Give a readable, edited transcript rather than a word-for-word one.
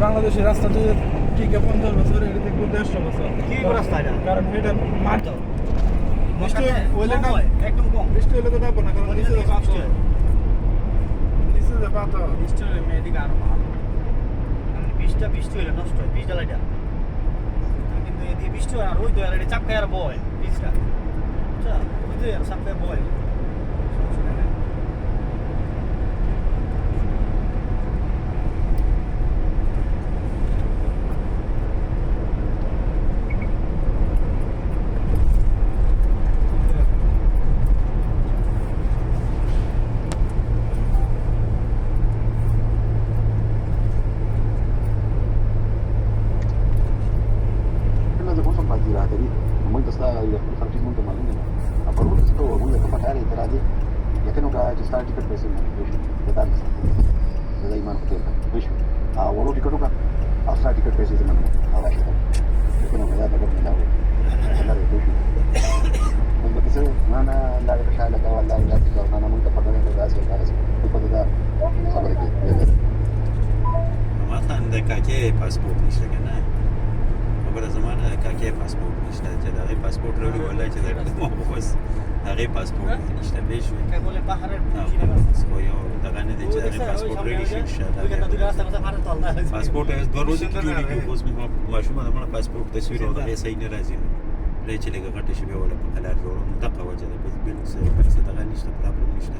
বাংলাদেশের রাস্তা দিয়ে টিকে 50 বছর এটা দেখবো 150 বছর কি রাস্তা এটা? কারণ এটা মাঠ বৃষ্টি হইলে না একদম কম। বৃষ্টি হইলে তো যাবো না কারণ নিচে যে পাথর নিচে যে পাথর বৃষ্টি হলে মেয়েদিকে আরো ভালো। কারণ বৃষ্টি হলে নষ্ট হয় বীজ জ্বালাইটা। কিন্তু এদিকে বৃষ্টি হয় আর ওই তো আর এটা চাপ খায় আর বয় বীজটা। বুঝছো? ওই তো আর চাপ খায় বয়। সমস্যা নেই। pirateria. Muito sta il franchismo molto male. A parole sto voglio compare i tradi. Ya que nunca ya está ticket पैसे में detalles. ज़्यादा ईमान होते हैं. विश आ वो टिकट का आफ्टर टिकट पैसे से मन आवाज है. लेकिन वो ज़्यादा तक मिला हुआ. अंदर है विश. मतलब किसे ना ला के शायद लगा वाला ला के ना मुझे पता नहीं लगा से लगा से तो पता था खबर के ما خنده کاکه پاسپورت نشته کنه خبره زمانه کاکه پاسپورت نشته چې دا غي پاسپورت وروړي ولای چې دا مو بس هغه پاسپورت نشته به شو که بوله بحر خو یو دغه نه دی چې دا پاسپورت وروړي شي ان شاء وګورئ د دې راسته مسافر ته الله پاسپورت یې دوه ورځې کې جوړیږي اوس ما شومه د مړه پاسپورت تصویر او دا صحیح نه راځي لې چې لګه غټه شي به ولا په کلار جوړو دغه وجه ده بس بل څه دغه نشته پرابلم نشته